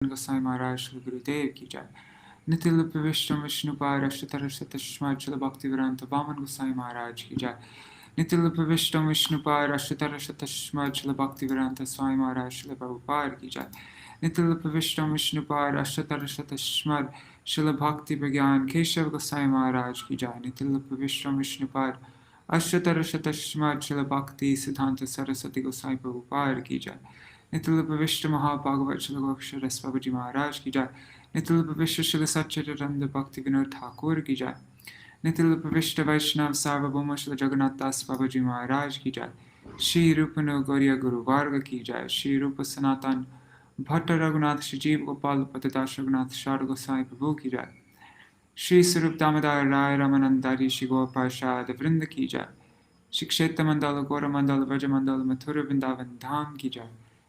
Gosai Maharaj Shri Gurudev ki jai. Nitil Vishnu Vishnupada Ashtatara Satashmad Shila Bhaktivedanta Vaman Gosai Maharaj ki jai. Nitil Vishnu Vishnupada Ashtatara Satashmad Shila Bhaktivedanta Swami Maharaj Shila Prabhupada ki jai. Nitil Vishnu Vishnupada Ashtatara Satashmad Shila Bhakti Vigyan Keshav Gosai Maharaj ki jai. Nitil Vishnu Vishnupada Ashtatara Satashmad Shila Bhakti Siddhanta Saraswati Gosai Prabhupada ki jai. Nitil Vishnu Mahabhagavat Shila Gokshara Babaji Maharaj ki jai. Nitil Vishnu Shila Satchidananda Bhakti Vinod Thakur ki jai. Nitil Vishnu Vaishnav Sarvabhauma Shila Jagannath Das Babaji Maharaj ki jai. Shri Rupanu Gauriya Guru Varga ki jai. Shri Rupa Sanatan Bhatta Raghunath Shri Jeev Gopal Patadash Raghunath Shar Gosai Prabhu ki jai. Shri Sarup Damodar Rai Ramanandari Shri Gaur Parshad Vrinda ki jai. Shri Kshetra Mandala Gora Mandala Vraja Mandala Mathura Vrindavan Dham ki jai.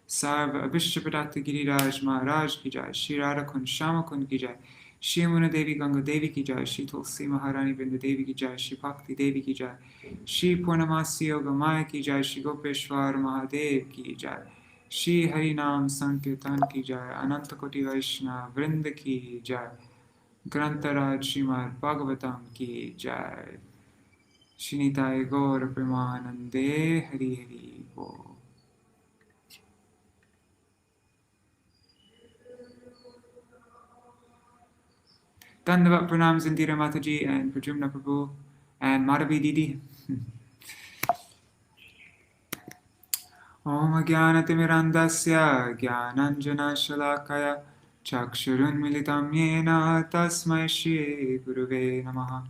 Sarva Abhishtapadata Giriraj Maharaj ki jai. Shri Radha Kund Shama Kund ki jai. Shri Muna Devi Ganga Devi ki jai. Shri Tulsi Maharani Vrinda Devi ki jai. Shri Bhakti Devi ki jai. Shri Purnamasi Yoga Maya ki jai. Shri Gopeshwar Mahadev ki jai. Shri Harinam Sankirtan ki jai. Ananta Koti Vaishnava Vrinda ki jai. Grantaraj Śrīmad-Bhāgavatam ki jai. Shri Nitai Gaura Premanande Hari Hari Bol. Dandavat pranams Indira Mataji and Prajumna Prabhu and Madhavi Didi. Om Jnanatimirandasya Jnananjana Shalakaya Chakshurun Militam Yena Tasmai Shri Guruve Namaha.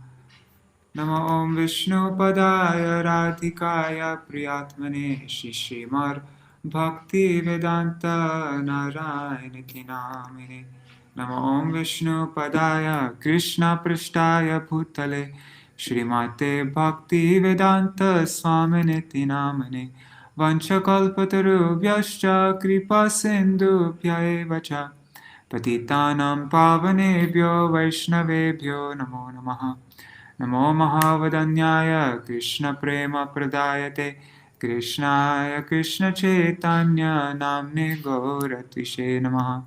Namo Om Vishnu Padaya Radhikaya Priyatmane Shri Śrīmad Bhakti Vedanta Narayana Namine. Namo Om Vishnu Padaya Krishna Prishtaya Bhutale Shrimate Bhakti Vedanta Swaminiti Namane. Vanchakalpatarubhyascha kripa sindhubhya eva cha patitanam pavanebhyo vaishnavebhyo namo namaha. Namo Mahavadanyaya Krishna Prema Pradayate Krishnaya Krishna Chaitanya Namne Gauratvishe Namaha.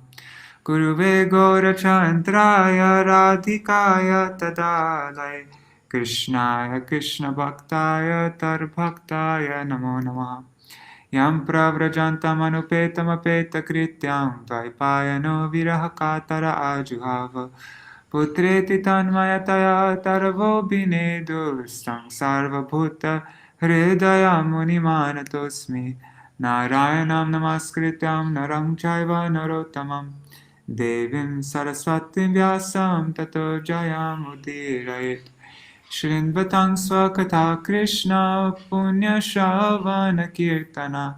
Guruve Gaurachandraya Radhikaya Tadalai Krishnaya Krishna Bhaktaya Tarbhaktaya Namo Namaha. Yam pravrajantam anupetam apeta krityam vaipayano viraha katara ajuhava putreti tanmayataya taravo binedustam sarva bhuta hridaya munimanatosmi narayanam namaskrityam narang chaiva narottamam devim saraswatim vyasam tato jayam udirayet. Shrinvatang Swakatha Krishna Punya Shravana Kirtana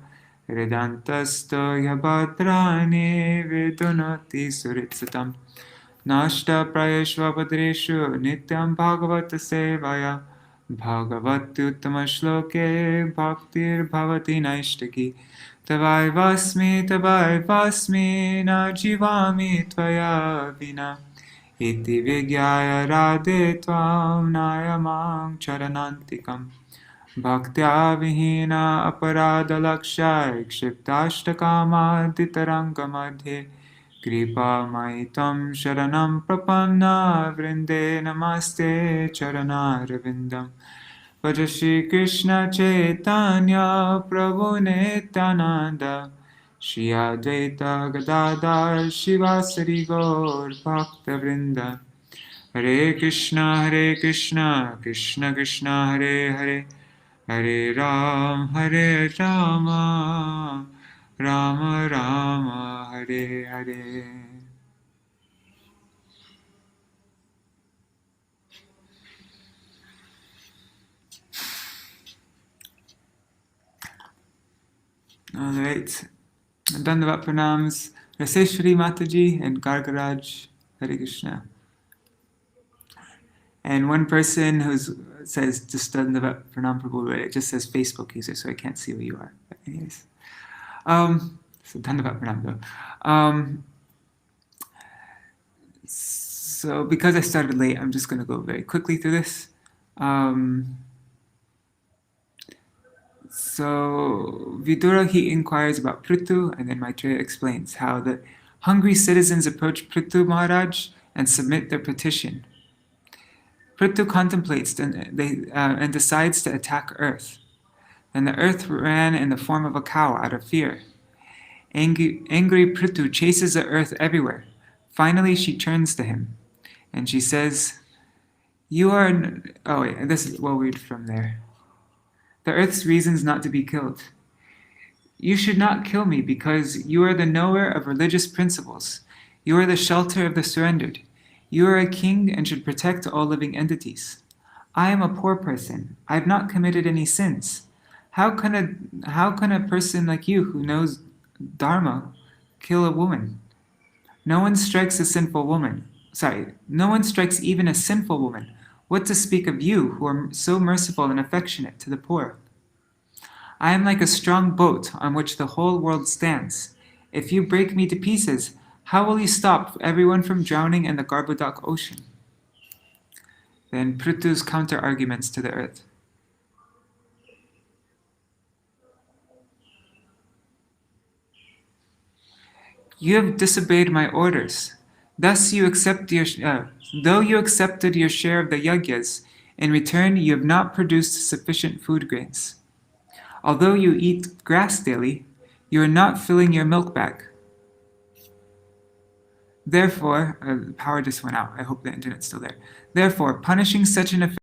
Hridantasto Yabhadrani Vidunati Suritsatam Nashta Prayeshva Padreshu Nityam Bhagavata Sevaya Bhagavati Uttama Shloke Bhaktir Bhavati Naishtaki Tavai Vasmi Na Jivami Tvaya Vina Iti Vigyaya Radhe Tvam Nayamam Charanantikam Bhaktya Vihina Aparada Lakshya Ikshiptashtakama Ditaranga Madhe Kripa Maitam Sharanam Prapanna Vrinde Namaste Charanarvindam Bhaja Shri Krishna Chaitanya Prabhu Nityananda Shri Advaita Gadadhar Shivasari Gaur Bhakta Vrinda Hare Krishna Krishna Krishna Hare Hare Hare Hare Rama Rama Rama Hare Hare. All right. Dandavat pranams Raseshwari Mataji and Gargaraj. Hare Krishna. And one person who says just Dandavat pranam Prabhu, but it just says Facebook user, so I can't see who you are. But anyways, so Dandavat pranam though. So because I started late, I'm just going to go very quickly through this. So Vidura, he inquires about Pṛthu, and then Maitreya explains how the Hungry citizens approach Pṛthu Maharaj and submit their petition. Pṛthu contemplates and decides to attack earth. Then the earth ran in the form of a cow out of fear. Angry Pṛthu chases the earth everywhere. Finally, she turns to him, and she says, "You are..." Oh wait, we'll read from there. The earth's reasons not to be killed. "You should not kill me because you are the knower of religious principles. You are the shelter of the surrendered. You are a king and should protect all living entities. I am a poor person. I have not committed any sins. How can a person like you who knows Dharma kill a woman? No one strikes no one strikes even a sinful woman. What to speak of you who are so merciful and affectionate to the poor? I am like a strong boat on which the whole world stands. If you break me to pieces, how will you stop everyone from drowning in the Garbhodak ocean?" Then Pṛthu's counter-arguments to the earth. "You have disobeyed my orders. Thus though you accepted your share of the yagyas, in return you have not produced sufficient food grains. Although you eat grass daily, you are not filling your milk bag. Therefore," the power just went out. I hope the internet's still there. "Therefore, punishing such an offense..."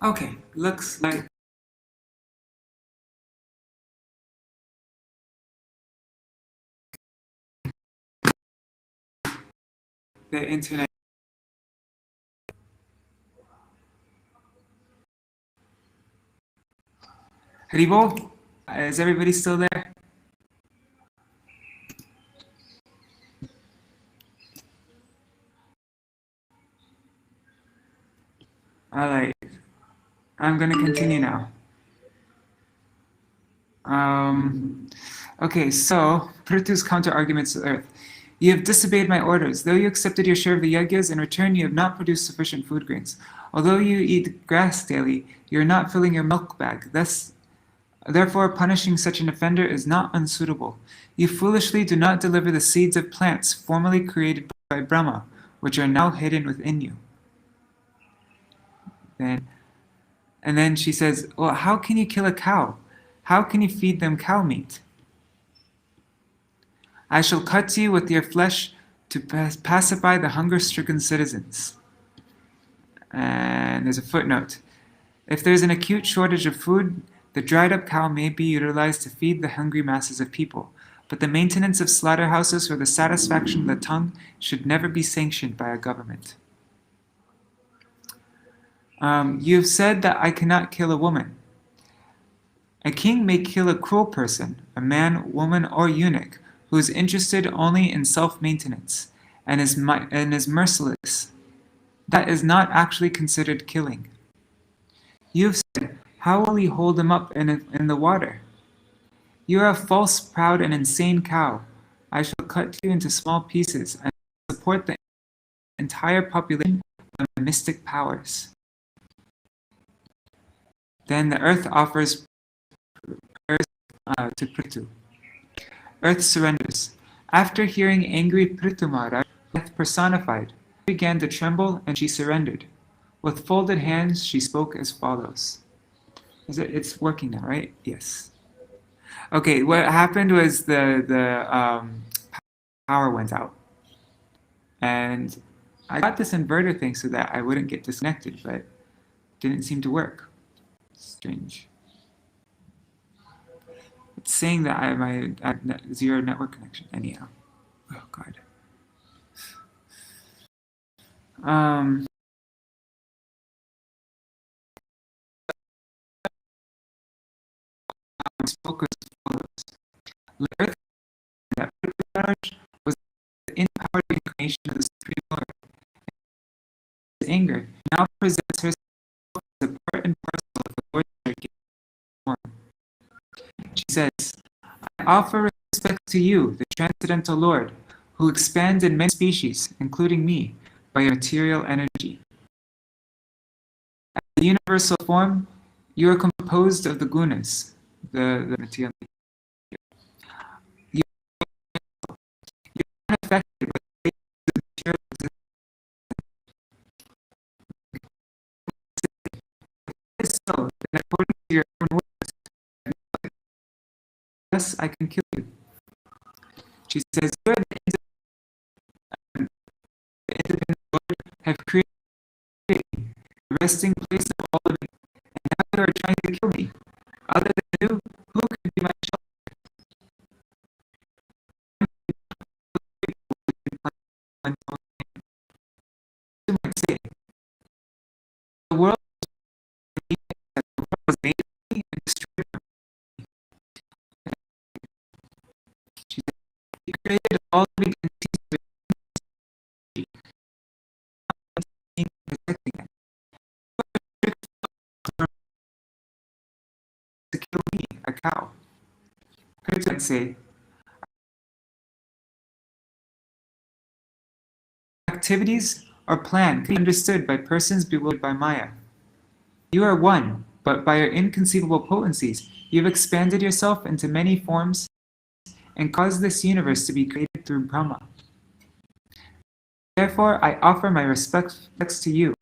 Okay, looks like the internet. Haribo, is everybody still there? Alright, I'm gonna continue now. Okay, so Pṛthu's counter-arguments to the earth. "You have disobeyed my orders. Though you accepted your share of the yagyas, in return you have not produced sufficient food grains. Although you eat grass daily, you are not filling your milk bag. Therefore, punishing such an offender is not unsuitable. You foolishly do not deliver the seeds of plants formerly created by Brahma, which are now hidden within you. And then she says, well, how can you kill a cow? How can you feed them cow meat? I shall cut you with your flesh to pacify the hunger-stricken citizens. And there's a footnote. If there's an acute shortage of food, the dried-up cow may be utilized to feed the hungry masses of people. But the maintenance of slaughterhouses for the satisfaction of the tongue should never be sanctioned by a government. You have said that I cannot kill a woman. A king may kill a cruel person, a man, woman, or eunuch, who is interested only in self-maintenance and is merciless. That is not actually considered killing. You have said, how will you hold him up in the water? You are a false, proud, and insane cow. I shall cut you into small pieces and support the entire population of my mystic powers. Then the earth offers prayers to Pṛthu. Earth surrenders. After hearing angry Pṛthu Maharaj, death personified, began to tremble and she surrendered. With folded hands, she spoke as follows. It's working now, right? Yes. Okay, what happened was the power went out. And I got this inverter thing so that I wouldn't get disconnected, but it didn't seem to work. Strange. It's saying that I have zero network connection anyhow. Oh God. Spoke as follows. The earth that was the empowered incarnation of the Supreme Lord. His anger now presents herself as a part and parcel of the Lord's form. She says, I offer respect to you, the Transcendental Lord, who expands in many species, including me, by your material energy. As the universal form, you are composed of the gunas, the material. You are unaffected by the material existence. So, then according to your own words, yes, I can kill you. She says, you are the independent Lord, have created the resting place of all living, and now you are trying to kill me. Other than you, who could be my shelter? You might say, the world was made for me and destroyed for me. She said, he created all living entities with energy, protecting them. To kill me, a cow. Pṛthu might say, activities or plan can be understood by persons bewildered by Maya. You are one, but by your inconceivable potencies, you have expanded yourself into many forms and caused this universe to be created through Brahma. Therefore, I offer my respects to you,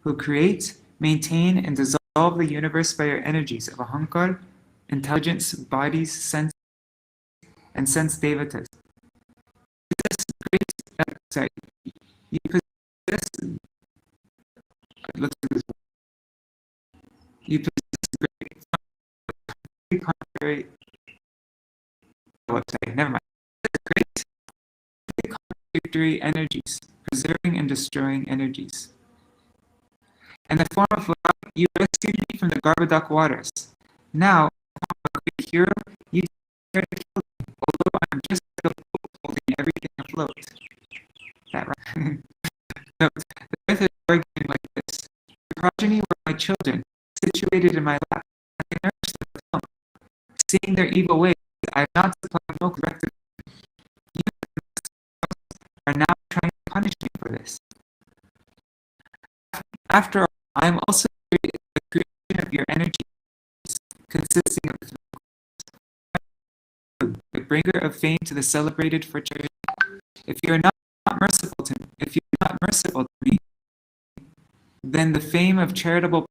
who create, maintain, and dissolve the universe by your energies of ahankar, intelligence, bodies, sense, and sense devatas. You possess great contrary. Never mind. Great contradictory energies, preserving and destroying energies. In the form of love, you rescued me from the Garbhodak waters. Now, a great hero, you dare to kill me, although I am just like a boat holding everything afloat. That right? Note, the earth is arguing like this. Your progeny were my children, situated in my lap. I nourished them with milk. Seeing their evil ways, I have not supplied milk corrected. You are now trying to punish me for this. After all, I am also the creation of your energies, consisting of the bringer of fame to the celebrated fraternity. If you are not merciful to me, if you do not merciful to me, then the fame of charitable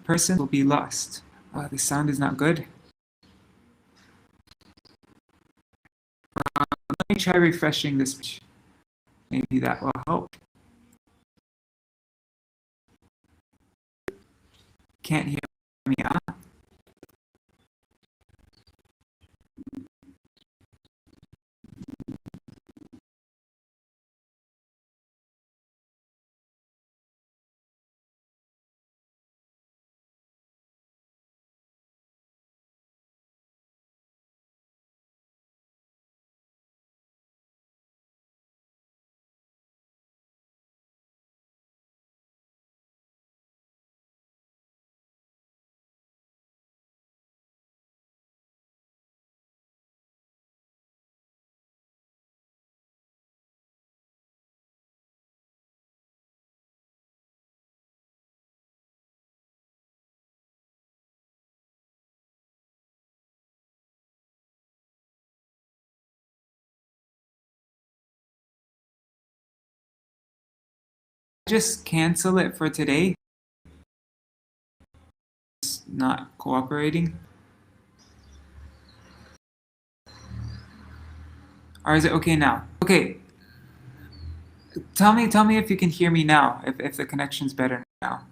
person will be lost. Oh, the sound is not good. Let me try refreshing this page. Maybe that will help. Can't hear me, huh? Just cancel it for today. It's not cooperating. Or is it okay now? Okay. Tell me if you can hear me now, if the connection's better now.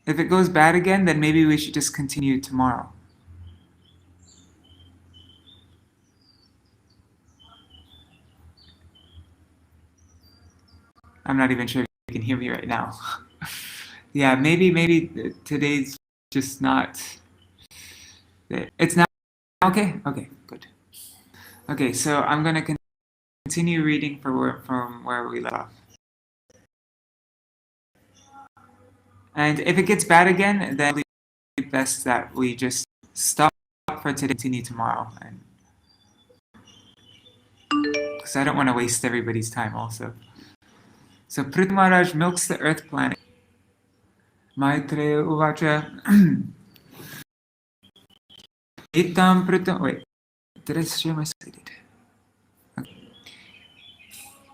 If it goes bad again, then maybe we should just continue tomorrow. I'm not even sure if you can hear me right now. Yeah, maybe today's just not. It's now okay? Okay, good. Okay, so I'm going to continue reading from where we left off. And if it gets bad again, then it's best that we just stop for today and continue tomorrow. Because I don't want to waste everybody's time also. So Pṛthu Maharaj milks the earth planet. Maitreya Uvacha. Itam Pṛthu. Wait, did I share my screen? Okay.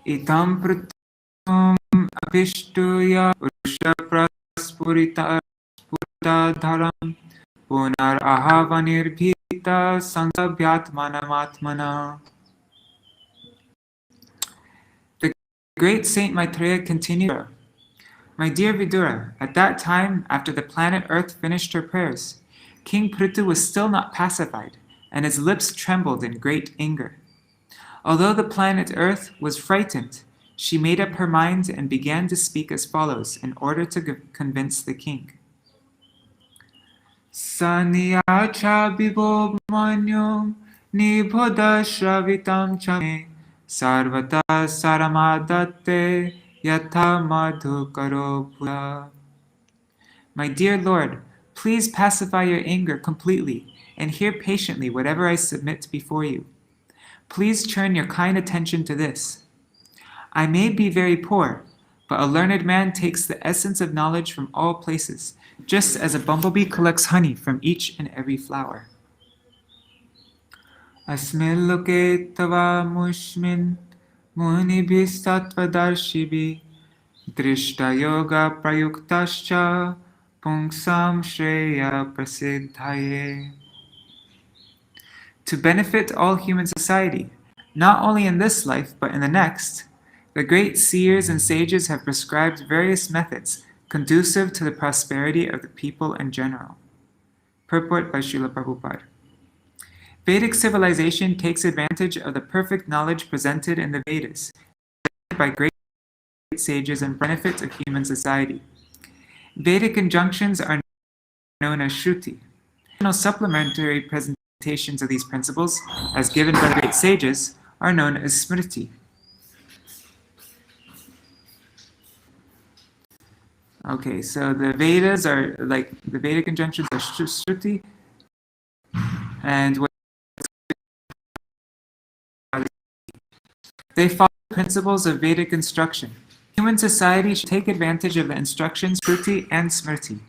Itam Pṛthu Apishtuya Usha Praspurita Dharam Punar Ahavanir Bhita Sankabhyatmanamatmana. The great Saint Maitreya continued, My dear Vidura, at that time, after the planet Earth finished her prayers, King Pṛthu was still not pacified, and his lips trembled in great anger. Although the planet Earth was frightened, she made up her mind and began to speak as follows in order to convince the king. Saniyacha bibo manyom nibhoda shravitam chame sarvata saramadatte yatha madhukaro bhuya. My dear Lord, please pacify your anger completely and hear patiently whatever I submit before you. Please turn your kind attention to this. I may be very poor, but a learned man takes the essence of knowledge from all places, just as a bumblebee collects honey from each and every flower. Asmin loke tava mushmin munibhis tattvadarshibi drishta yoga prayuktascha pungsam shreya prasiddhaye. To benefit all human society, not only in this life but in the next, the great seers and sages have prescribed various methods conducive to the prosperity of the people in general. Purport by Srila Prabhupada. Vedic civilization takes advantage of the perfect knowledge presented in the Vedas by great sages and benefit of human society. Vedic injunctions are known as Shruti. Supplementary presentations of these principles, as given by the great sages, are known as Smriti. Okay, so the Vedas are like the Vedic injunctions are Shruti, and they follow the principles of Vedic instruction. Human society should take advantage of the instructions Shruti and Smriti.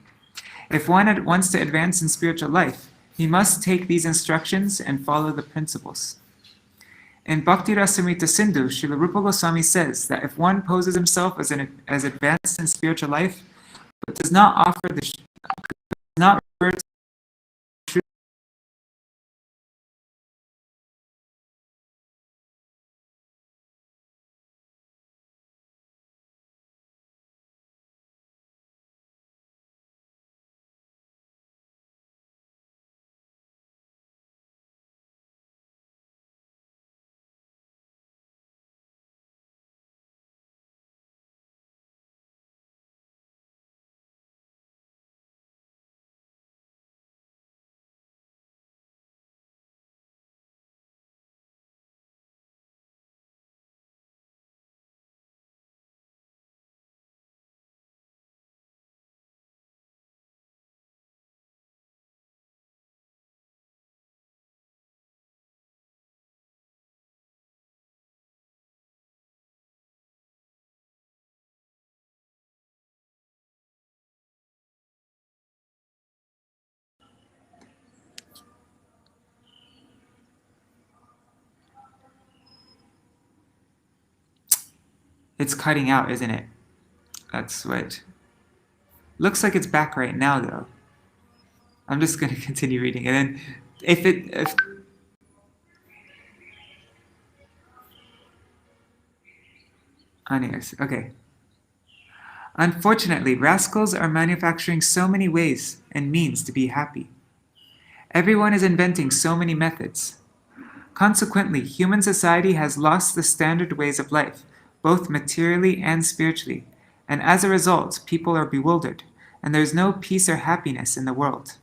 If one wants to advance in spiritual life, he must take these instructions and follow the principles. In Bhakti Rasamrita Sindhu, Srila Rupa Goswami says that if one poses himself as advanced in spiritual life, but does not refer to truth, it's cutting out, isn't it? That's what. Looks like it's back right now, though. I'm just going to continue reading. And then if anyways, okay. Unfortunately, rascals are manufacturing so many ways and means to be happy. Everyone is inventing so many methods. Consequently, human society has lost the standard ways of life, both materially and spiritually, and as a result, people are bewildered, and there is no peace or happiness in the world.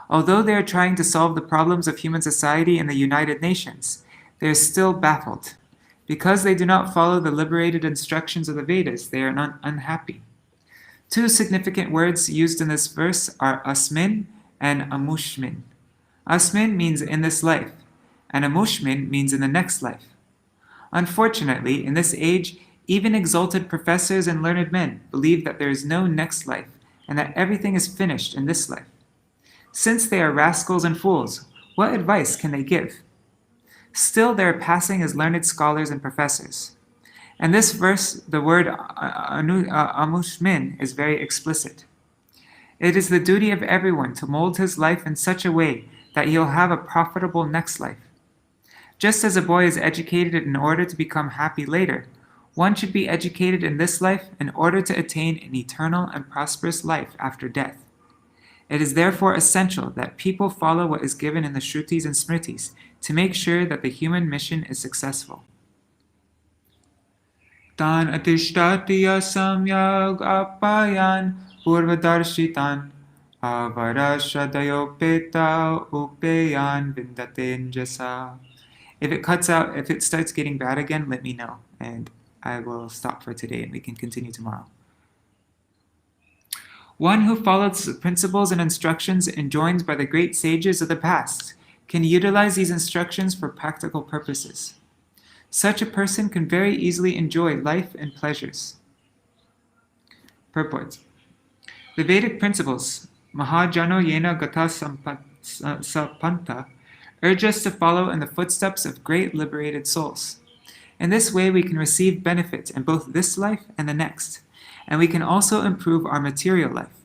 Although they are trying to solve the problems of human society in the United Nations, they are still baffled. Because they do not follow the liberated instructions of the Vedas, they are unhappy. Two significant words used in this verse are asmin and amushmin. Asmin means in this life, and amushmin means in the next life. Unfortunately, in this age, even exalted professors and learned men believe that there is no next life, and that everything is finished in this life. Since they are rascals and fools, what advice can they give? Still, they are passing as learned scholars and professors. In this verse, the word amushmin is very explicit. It is the duty of everyone to mold his life in such a way that he'll have a profitable next life. Just as a boy is educated in order to become happy later, one should be educated in this life in order to attain an eternal and prosperous life after death. It is therefore essential that people follow what is given in the Shrutis and Smritis to make sure that the human mission is successful. Tan atishtatiya samyag apayan purvadarshitan avarashadayopeta upeyan vindatenjasa. If it cuts out, if it starts getting bad again, let me know, and I will stop for today and we can continue tomorrow. One who follows the principles and instructions enjoined by the great sages of the past can utilize these instructions for practical purposes. Such a person can very easily enjoy life and pleasures. Purport. The Vedic principles, Mahajano Yena Gata Sapanta, urge us to follow in the footsteps of great liberated souls. In this way, we can receive benefit in both this life and the next, and we can also improve our material life.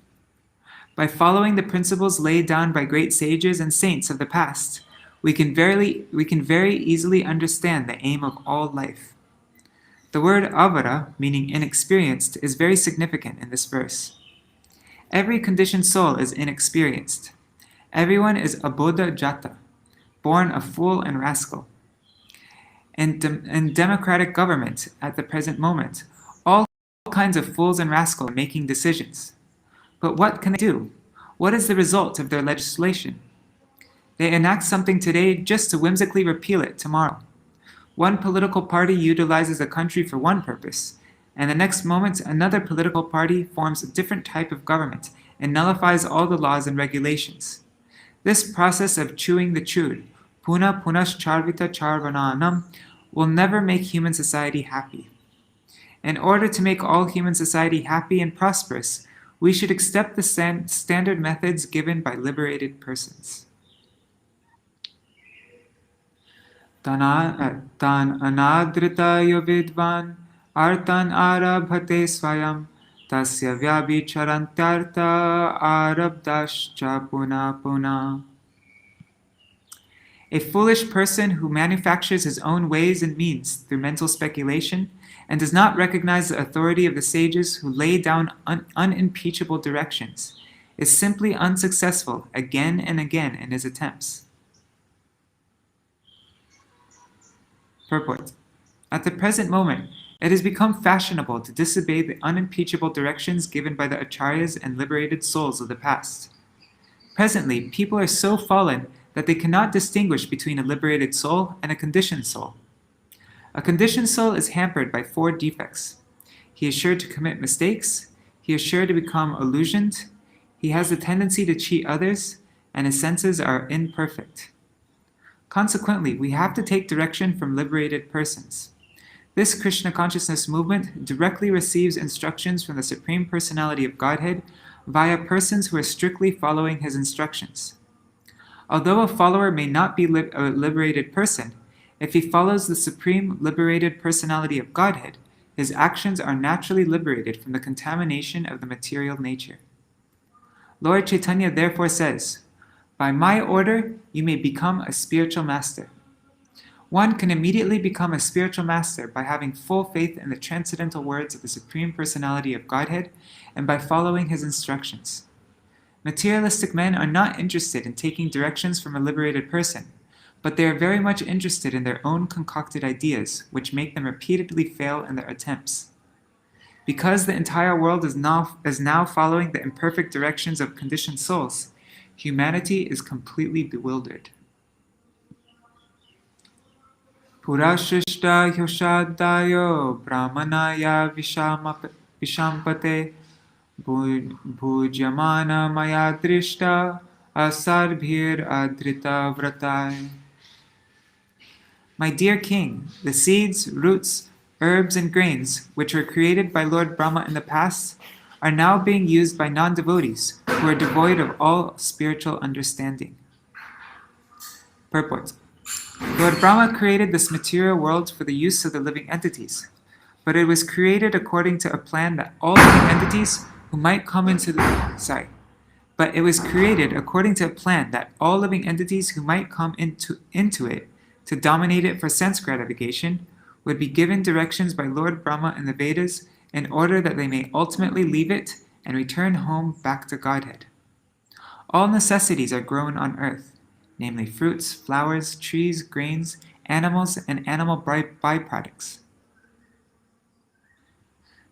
By following the principles laid down by great sages and saints of the past, we can very easily understand the aim of all life. The word avara, meaning inexperienced, is very significant in this verse. Every conditioned soul is inexperienced. Everyone is abodha jata, born a fool and rascal. In democratic government at the present moment, all kinds of fools and rascals are making decisions. But what can they do? What is the result of their legislation? They enact something today just to whimsically repeal it tomorrow. One political party utilizes a country for one purpose, and the next moment another political party forms a different type of government and nullifies all the laws and regulations. This process of chewing the chewed, puna punascharvita charvananam, will never make human society happy. In order to make all human society happy and prosperous, we should accept the standard methods given by liberated persons. Tan anadrita yovidvan artan arabhate swayam tasya vyabhicharantyartha arabdascha puna puna. A foolish person who manufactures his own ways and means through mental speculation and does not recognize the authority of the sages who lay down unimpeachable directions is simply unsuccessful again and again in his attempts. Purport. At the present moment, it has become fashionable to disobey the unimpeachable directions given by the acharyas and liberated souls of the past. Presently, people are so fallen that they cannot distinguish between a liberated soul and a conditioned soul. A conditioned soul is hampered by 4 defects. He is sure to commit mistakes, he is sure to become illusioned, he has a tendency to cheat others, and his senses are imperfect. Consequently, we have to take direction from liberated persons. This Krishna consciousness movement directly receives instructions from the Supreme Personality of Godhead via persons who are strictly following his instructions. Although a follower may not be a liberated person, if he follows the Supreme Liberated Personality of Godhead, his actions are naturally liberated from the contamination of the material nature. Lord Chaitanya therefore says, "By my order, you may become a spiritual master." One can immediately become a spiritual master by having full faith in the transcendental words of the Supreme Personality of Godhead and by following his instructions. Materialistic men are not interested in taking directions from a liberated person, but they are very much interested in their own concocted ideas, which make them repeatedly fail in their attempts. Because the entire world is now following the imperfect directions of conditioned souls, humanity is completely bewildered. Purashishta yoshadayo brahmanaya vishampate bhujamana maya drishta asarbhir adrita vratai. My dear king, the seeds, roots, herbs, and grains, which were created by Lord Brahma in the past, are now being used by non-devotees who are devoid of all spiritual understanding. Purport. Lord Brahma created this material world for the use of the living entities, but it was created according to a plan that all living entities who might come into it to dominate it for sense gratification would be given directions by Lord Brahma in the Vedas in order that they may ultimately leave it and return home back to Godhead. All necessities are grown on earth, namely fruits, flowers, trees, grains, animals, and animal byproducts.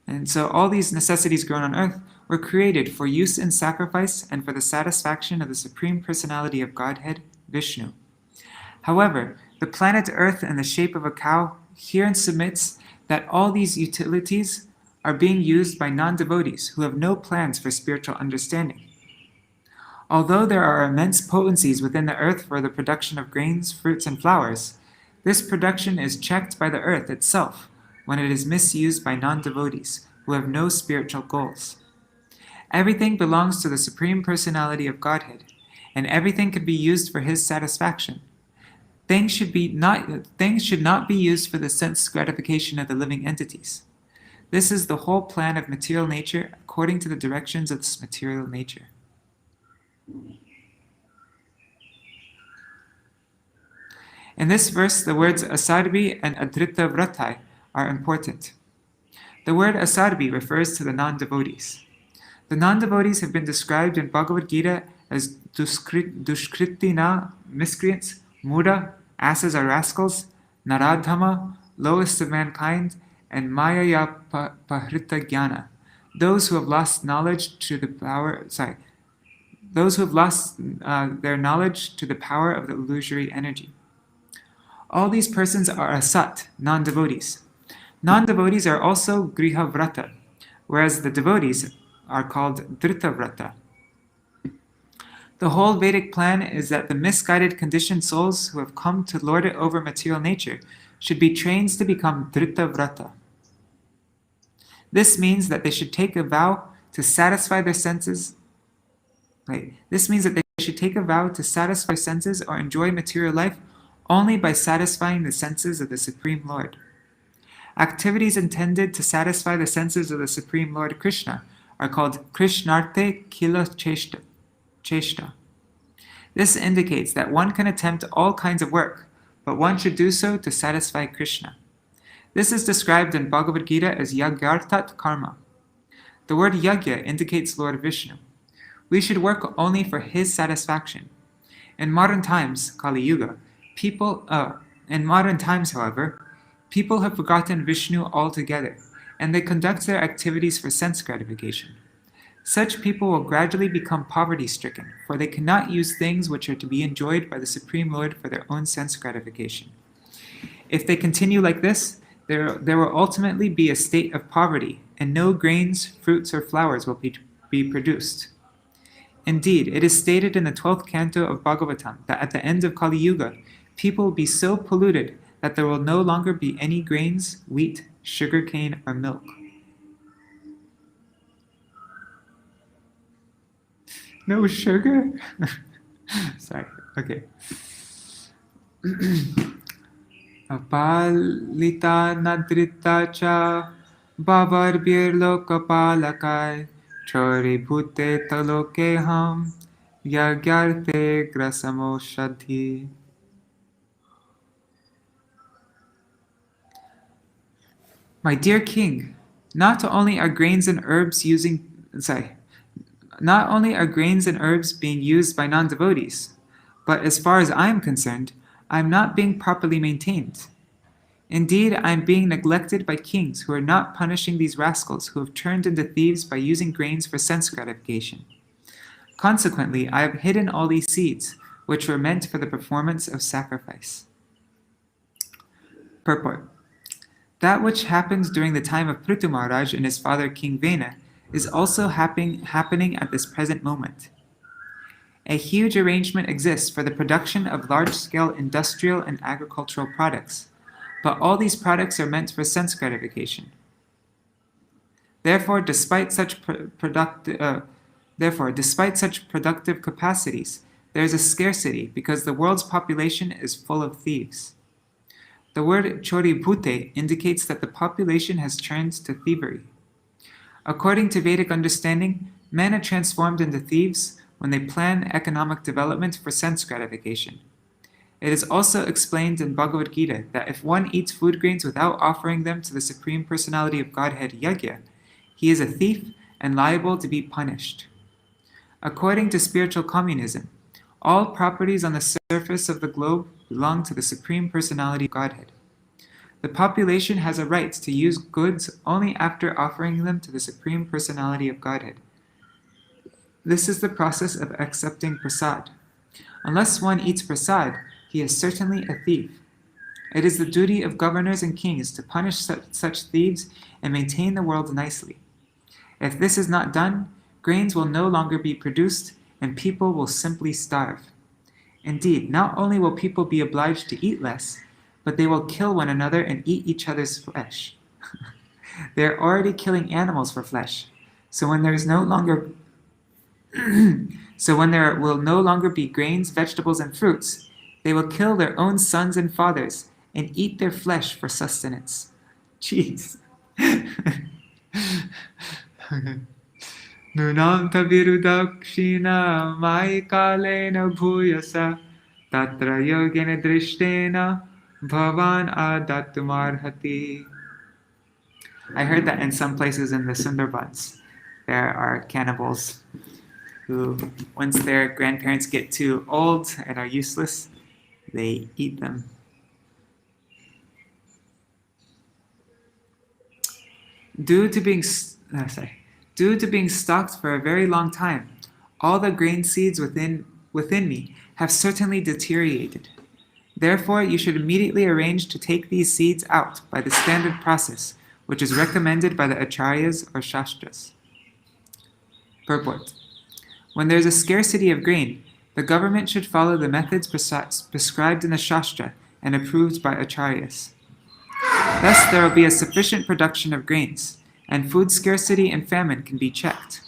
And so all these necessities grown on earth were created for use in sacrifice and for the satisfaction of the Supreme Personality of Godhead, Vishnu. However, the planet Earth in the shape of a cow herein submits that all these utilities are being used by non-devotees who have no plans for spiritual understanding. Although there are immense potencies within the earth for the production of grains, fruits, and flowers, this production is checked by the earth itself when it is misused by non-devotees who have no spiritual goals. Everything belongs to the Supreme Personality of Godhead, and everything can be used for his satisfaction. Things should not be used for the sense gratification of the living entities. This is the whole plan of material nature according to the directions of this material nature. In this verse, the words asarbi and adrita vratai are important. The word asarbi refers to the non-devotees. The non-devotees have been described in Bhagavad Gita as dushkritina, miscreants, Muda, asses or rascals, Naradhama, lowest of mankind, and Mayaya Pahrita Jnana, those who have lost knowledge to the power. Those who have lost their knowledge to the power of the illusory energy. All these persons are asat, non-devotees. Non-devotees are also griha vrata, whereas the devotees are called drita vrata. The whole Vedic plan is that the misguided conditioned souls who have come to lord it over material nature should be trained to become drita vrata. This means that they should take a vow to satisfy their senses. Or enjoy material life only by satisfying the senses of the Supreme Lord. Activities intended to satisfy the senses of the Supreme Lord Krishna are called Krishnarte Kila Cheshta. This indicates that one can attempt all kinds of work, but one should do so to satisfy Krishna. This is described in Bhagavad Gita as Yagyartat Karma. The word Yagya indicates Lord Vishnu. We should work only for his satisfaction. In modern times, Kali Yuga, however, people have forgotten Vishnu altogether, and they conduct their activities for sense gratification. Such people will gradually become poverty-stricken, for they cannot use things which are to be enjoyed by the Supreme Lord for their own sense gratification. If they continue like this, there will ultimately be a state of poverty, and no grains, fruits, or flowers will be produced. Indeed, it is stated in the 12th canto of Bhagavatam that at the end of Kali Yuga, people will be so polluted that there will no longer be any grains, wheat, sugarcane, or milk. No sugar? Sorry, okay. Apalita nadrita cha babar birlo kapalakai chori bhute taloke ham yagyarte grasamo shadhi. My dear king, not only are grains and herbs being used by non-devotees, but as far as I am concerned, I am not being properly maintained. Indeed, I am being neglected by kings who are not punishing these rascals who have turned into thieves by using grains for sense gratification. Consequently, I have hidden all these seeds, which were meant for the performance of sacrifice. Purport. That which happened during the time of Pṛthu Maharaj and his father King Vena is also happening at this present moment. A huge arrangement exists for the production of large-scale industrial and agricultural products, but all these products are meant for sense gratification. Therefore, despite such productive capacities, there is a scarcity because the world's population is full of thieves. The word chori bhute indicates that the population has turned to thievery. According to Vedic understanding, men are transformed into thieves when they plan economic development for sense gratification. It is also explained in Bhagavad Gita that if one eats food grains without offering them to the Supreme Personality of Godhead Yagya, he is a thief and liable to be punished. According to spiritual communism, all properties on the surface of the globe belong to the Supreme Personality of Godhead. The population has a right to use goods only after offering them to the Supreme Personality of Godhead. This is the process of accepting prasad. Unless one eats prasad, he is certainly a thief. It is the duty of governors and kings to punish such thieves and maintain the world nicely. If this is not done, grains will no longer be produced and people will simply starve. Indeed, not only will people be obliged to eat less, but they will kill one another and eat each other's flesh. They are already killing animals for flesh, so when there will no longer be grains, vegetables, and fruits, they will kill their own sons and fathers and eat their flesh for sustenance. Jeez. Nunam taviru dakshina maikalena bhuyasa tatra yogena drishtena bhavan adatumarhati. I heard that in some places in the Sundarbans, there are cannibals who, once their grandparents get too old and are useless, they eat them. Due to being stocked for a very long time, all the grain seeds within me have certainly deteriorated. Therefore, you should immediately arrange to take these seeds out by the standard process, which is recommended by the acharyas or shastras. Purport. When there is a scarcity of grain, the government should follow the methods prescribed in the shastra and approved by acharyas. Thus, there will be a sufficient production of grains, and food scarcity and famine can be checked.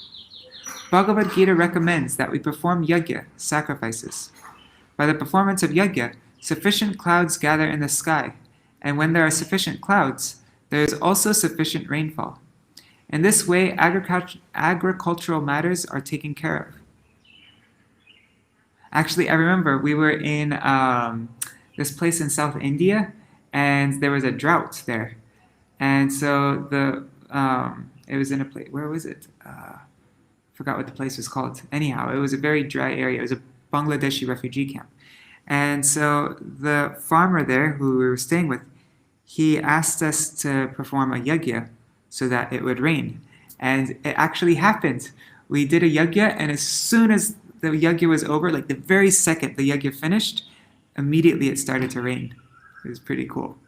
Bhagavad Gita recommends that we perform yajna, sacrifices. By the performance of yajna, sufficient clouds gather in the sky, and when there are sufficient clouds, there is also sufficient rainfall. In this way, agricultural matters are taken care of. Actually, I remember we were in this place in South India, and there was a drought there. And so it was in a place, where was it? Forgot what the place was called. Anyhow, it was a very dry area. It was a Bangladeshi refugee camp. And so the farmer there who we were staying with, he asked us to perform a yajna so that it would rain. And it actually happened. We did a yajna, and as soon as the yajna was over, like the very second the yajna finished, immediately it started to rain. It was pretty cool.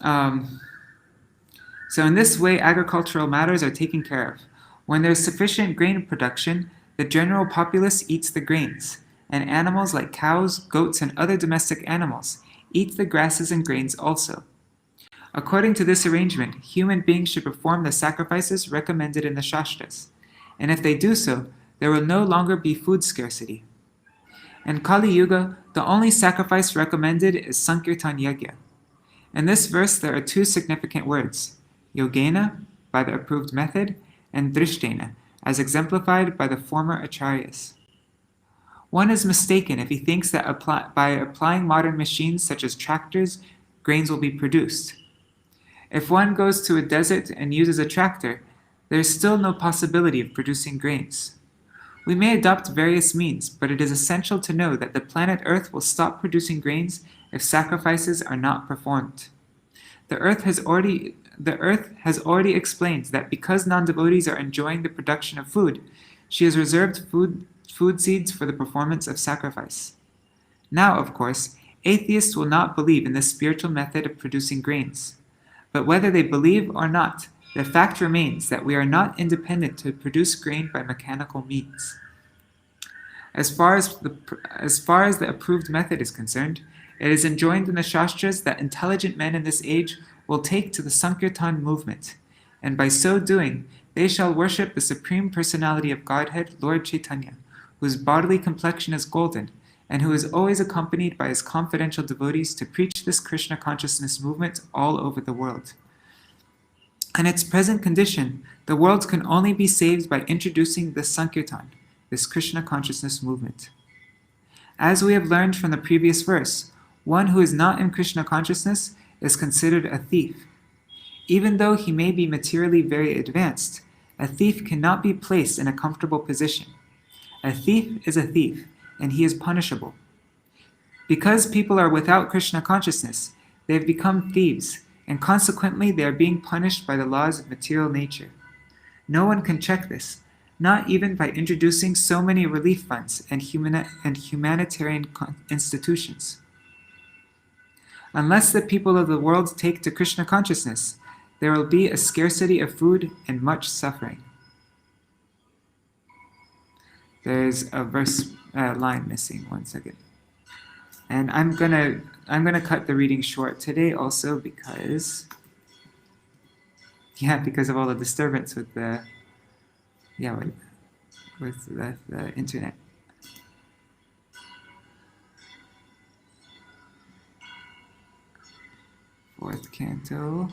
So in this way, agricultural matters are taken care of. When there is sufficient grain production, the general populace eats the grains, and animals like cows, goats, and other domestic animals eat the grasses and grains also. According to this arrangement, human beings should perform the sacrifices recommended in the Shastras, and if they do so, there will no longer be food scarcity. In Kali Yuga, the only sacrifice recommended is Sankirtan Yajna. In this verse, there are two significant words, Yogena, by the approved method, and Drishtena, as exemplified by the former acharyas. One is mistaken if he thinks that by applying modern machines such as tractors, grains will be produced. If one goes to a desert and uses a tractor, there is still no possibility of producing grains. We may adopt various means, but it is essential to know that the planet Earth will stop producing grains if sacrifices are not performed. The Earth has already explained that because non-devotees are enjoying the production of food, she has reserved food seeds for the performance of sacrifice. Now, of course, atheists will not believe in this spiritual method of producing grains. But whether they believe or not, the fact remains that we are not independent to produce grain by mechanical means. As far as the approved method is concerned, it is enjoined in the Shastras that intelligent men in this age will take to the Sankirtan movement, and by so doing, they shall worship the Supreme Personality of Godhead, Lord Chaitanya, whose bodily complexion is golden, and who is always accompanied by his confidential devotees to preach this Krishna consciousness movement all over the world. In its present condition, the world can only be saved by introducing the Sankirtan, this Krishna consciousness movement. As we have learned from the previous verse, one who is not in Krishna consciousness is considered a thief. Even though he may be materially very advanced, a thief cannot be placed in a comfortable position. A thief is a thief, and he is punishable. Because people are without Krishna consciousness, they have become thieves, and consequently they are being punished by the laws of material nature. No one can check this, not even by introducing so many relief funds and humanitarian institutions. Unless the people of the world take to Krishna consciousness, there will be a scarcity of food and much suffering. There's a line missing. 1 second. And I'm gonna cut the reading short today also because of all the disturbance with the internet. Fourth canto,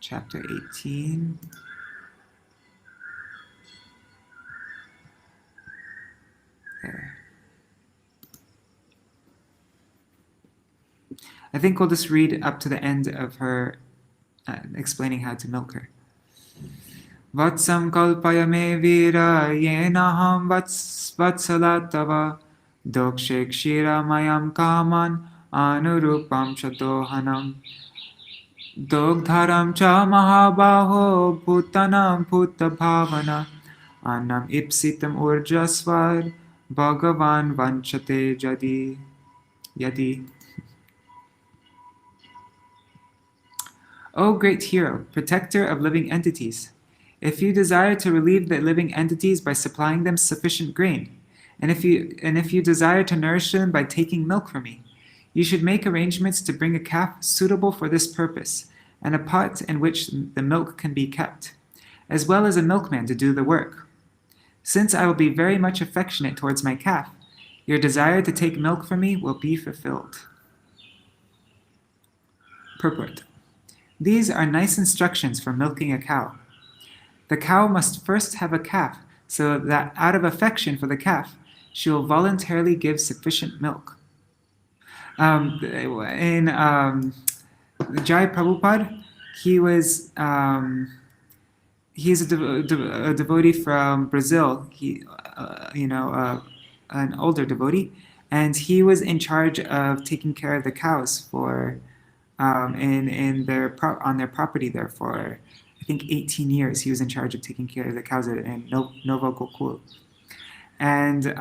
chapter 18. There. I think we'll just read up to the end of her explaining how to milk her. Vatsam kalpaya me vira yenaham vatsalatava dokshe kshira mayam kaman anurupam chadohanam dogdharam cha mahabaho bhutanam bhutabhavana annam ipsitam urjasvar bhagavan vanchate yadi. O great hero, protector of living entities, if you desire to relieve the living entities by supplying them sufficient grain, and if you desire to nourish them by taking milk from me, you should make arrangements to bring a calf suitable for this purpose, and a pot in which the milk can be kept, as well as a milkman to do the work. Since I will be very much affectionate towards my calf, Your desire to take milk from me will be fulfilled. Purport. These are nice instructions for milking a cow. The cow must first have a calf, so that out of affection for the calf, she will voluntarily give sufficient milk. In Jai Prabhupada, he's a devotee from Brazil. An older devotee, and he was in charge of taking care of the cows for on their property there for I think 18 years. He was in charge of taking care of the cows in Nova Gokul. And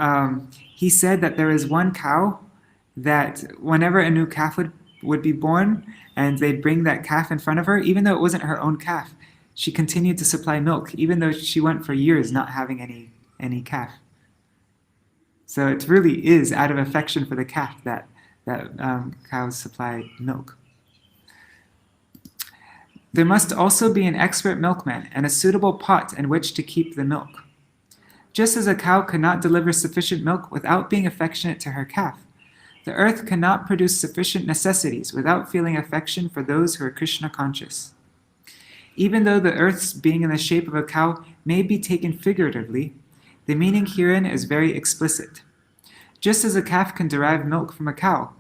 he said that there is one cow that whenever a new calf would be born and they'd bring that calf in front of her, even though it wasn't her own calf, she continued to supply milk, even though she went for years not having any calf. So it really is out of affection for the calf that cows supply milk. There must also be an expert milkman and a suitable pot in which to keep the milk. Just as a cow cannot deliver sufficient milk without being affectionate to her calf, the earth cannot produce sufficient necessities without feeling affection for those who are Krishna conscious. Even though the earth's being in the shape of a cow may be taken figuratively, the meaning herein is very explicit. Just as a calf can derive milk from a cow,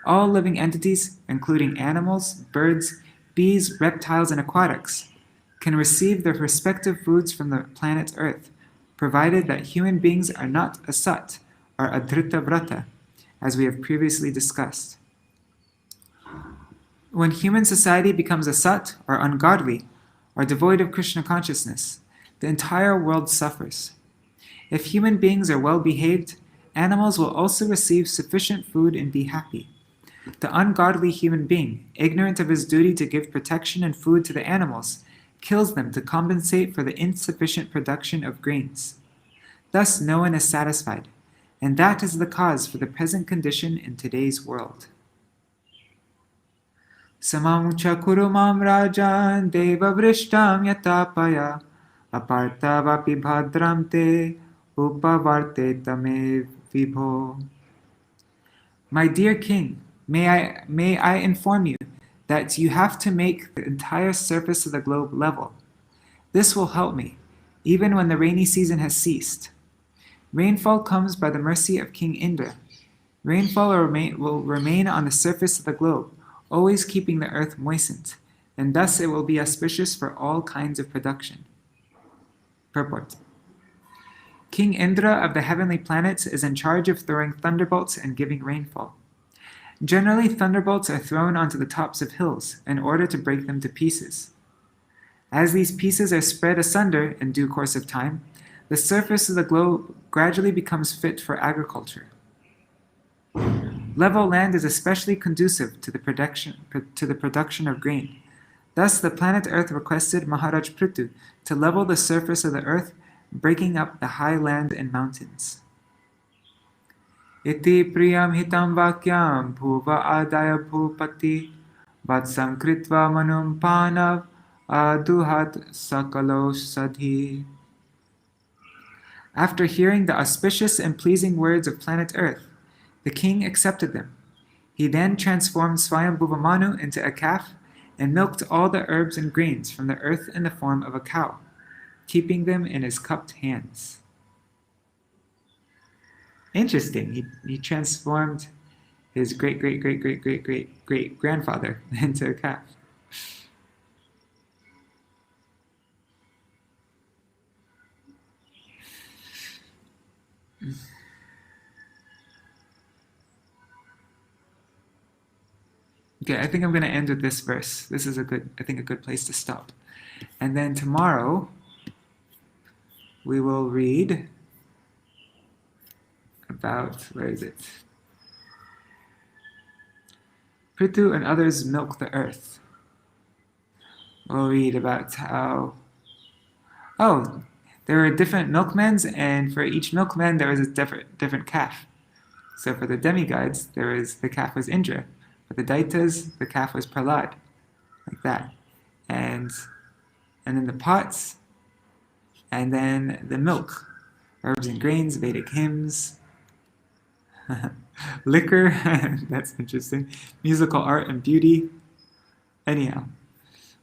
all living entities, including animals, birds, bees, reptiles, and aquatics, can receive their respective foods from the planet Earth, provided that human beings are not asat, or adhrita vrata, as we have previously discussed. When human society becomes asat, or ungodly, or devoid of Krishna consciousness, the entire world suffers. If human beings are well behaved, animals will also receive sufficient food and be happy. The ungodly human being, ignorant of his duty to give protection and food to the animals, kills them to compensate for the insufficient production of grains. Thus no one is satisfied, and that is the cause for the present condition in today's world. Samam chakuru mam rajan deva vrishtam yatapaya aparta vapi bhadram te upavarte tame vibho. My dear king, may I inform you that you have to make the entire surface of the globe level. This will help me, even when the rainy season has ceased. Rainfall comes by the mercy of King Indra. Rainfall will remain on the surface of the globe, always keeping the earth moistened, and thus it will be auspicious for all kinds of production. Purport. King Indra of the heavenly planets is in charge of throwing thunderbolts and giving rainfall. Generally, thunderbolts are thrown onto the tops of hills in order to break them to pieces. As these pieces are spread asunder in due course of time, the surface of the globe gradually becomes fit for agriculture. Level land is especially conducive to the production of grain. Thus, the planet Earth requested Maharaj Pṛthu to level the surface of the earth, breaking up the high land and mountains. Iti priyam hitam vakyam bhuva adaya bhupati vatsam kritva manum panav aduhat sakalo sadhi. After hearing the auspicious and pleasing words of planet Earth, the king accepted them. He then transformed Swayambhuva Manu into a calf and milked all the herbs and grains from the earth in the form of a cow, keeping them in his cupped hands. Interesting. He transformed his great-great-great-great-great-great-grandfather into a calf. Okay, I think I'm going to end with this verse. This is a good place to stop. And then tomorrow we will read about, where is it? Pṛthu and others milk the earth. We'll read about how, there were different milkmans, and for each milkman there was a different calf. So for the demigods, the calf was Indra. For the Daitas, the calf was Prahlad, like that. And then the pots, and then the milk, herbs and grains, Vedic hymns, Liquor, that's interesting. Musical art and beauty. Anyhow,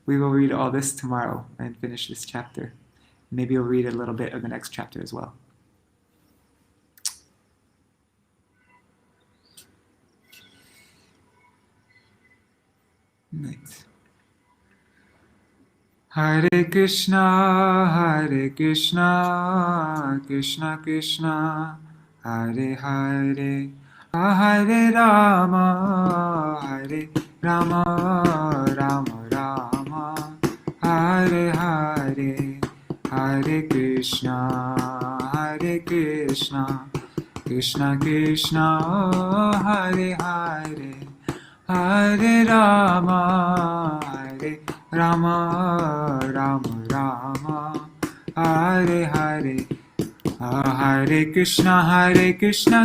we will read all this tomorrow and finish this chapter. Maybe we'll read a little bit of the next chapter as well. Right. Hare Krishna, Krishna Krishna, Hare Hare, Hare Rama, Rama Rama, Hare Hare, Hare Krishna, Krishna Krishna, Hare Hare, Hare Rama, Rama Rama, Hare Hare, Hare Krishna,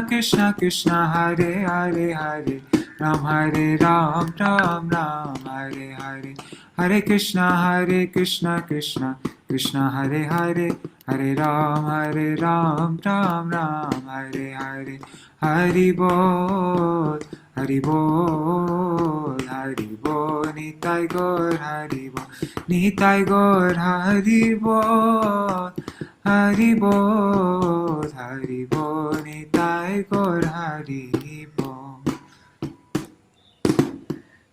Krishna Krishna, Hare Hare, Hare Ram, Ram, Hare Hare, Hare Krishna, Krishna Krishna, Hare Hare, Hare Ram, Ram, Hare Hare, Hari Bol, Hari Bol, Hari Bol, Nitai Gaur, Hari Bol, Nitai Gaur, Hari Bol, Hari Bol, Hari Bol, Nitai Gaur, Hari Bol.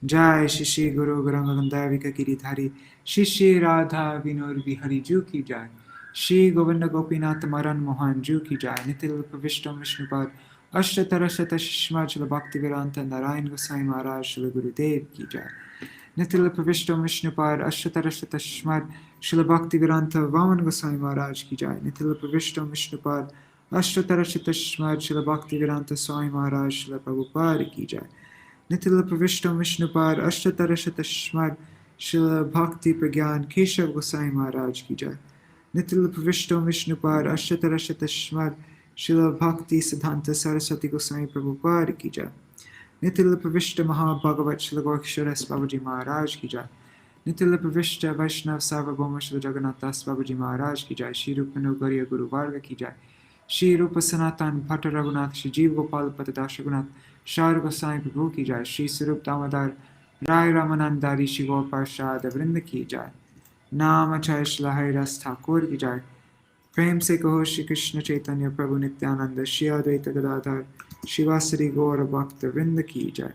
Jai Shri Guru Gauranga Giridhari, Shri Radha Vinod Bihari Ju Ki Jai, Shri Govinda Gopinath Maran Mohan Ju Ki Jai, Nitil Pravishtam Vishnupad, Ashtatara Shata Shishma Chala Bhakti Vedanta Narayan Gosai Maharaj Shri Gurudev Ki Jai, Nitil Pravishtam Vishnupad, Ashtatara Shata Shishma Chala Bhakti Vedanta Vaman Gosai Maharaj Ki Jai, Nitil Pravishtam Vishnupad, Ashtatara Shata Shishma Chala Bhakti Vedanta Swami Maharaj Shri Prabhupada Ki Jai, Nitila Pravishtam Vishnupad Ashtatara Shatashmad Shila Bhakti Pragyan Keshav Gosai Maharaj Ki Jai. Nitila Pravishtam Vishnupad Ashtatara Shatashmad Shila Bhakti Siddhanta Saraswati Gosai Prabhupada Ki Jai. Nitila Pravishta Maha-Bhagavat Shila Gorksharas Babaji Maharaj Ki Jai. Nitila Pravishta Vaishnav Sarvabhauma Shila Jagannath Das Babaji Maharaj Ki Jai. Shri Rupanu Gauriya Guru Varga Ki Jai. Shri Rupa Sanatan Bhatta Raghunath Shri Jeev Gopal Patadash Raghunath Shar Gosai Prabhu Ki Jai, Shri Sarup Damodar Rai Ramananda Rishi Gaur Parshad Vrinda Ki Jai, Nama Chai Shri Hari Ras Thakur Ki Jai, Prem Se Kaho Shri Krishna Chaitanya Prabhu Nityananda Shri Advaita Gadadhar Shivasari Gaur Bhakta Vrinda Ki Jai,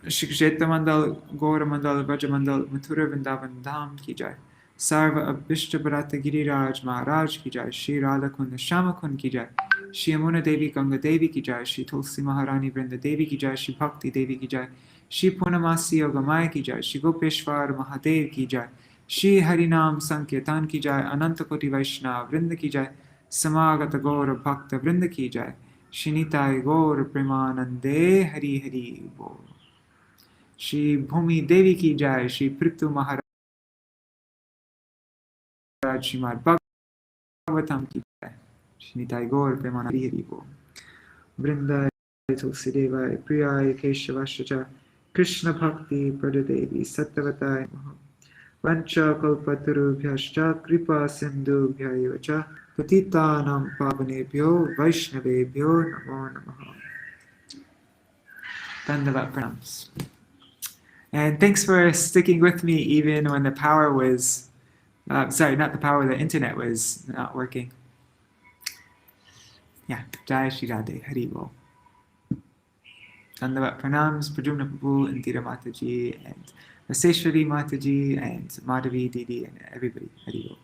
Shri Kshetra Mandal Gaur Mandal Vraja Mandal Mathura Vrindavan Dham Ki Jai, Sarva Abhishta Bharata Giriraj Maharaj Ki Jai, Shri Radha Kund Shama Kund Ki Jai, Shri Yamuna Devi Ganga Devi Ki Jai, Shri Tulsi Maharani Vrinda Devi Ki Jai, Shri Bhakti Devi Ki Jai, Shri Purnamasi Yogamaya Ki Jai, Shri Gopeshwar Mahadev Ki Jai, Shri Harinam Sankirtan Ki Jai, Ananta Koti Vaishnava Vrinda Ki Jai, Samagata Gaur Bhakta Vrinda Ki Jai, Shri Nitai Gaur Premanande Hari Hari Bol. Shri Bhumi Devi Ki Jai, Shri Pṛthu Maharaj Śrīmad-Bhāgavatam Ki Jai, Shri Nitai Gaur Premanande Hari Hari Bol. Vrinda Tulsi Deva Priyaya Keshavascha Krishna Bhakti Pradadevi Sattvatai Maha Vancha Kalpatarubhyascha Kripa Sindhubhya Cha Patitanam Pavanebhyo Vaishnavebhyo Namo Namaha. Dandavat pranams. And thanks for sticking with me even when the power was, sorry, not the power, the internet was not working. Yeah, Jai Shri Radhe, Hari Bol. Dandavat pranams, Pradyumna Prabhu, Indira Mataji, and Vaseshwari Mataji, and Madhavi Didi, and everybody. Hari Bol.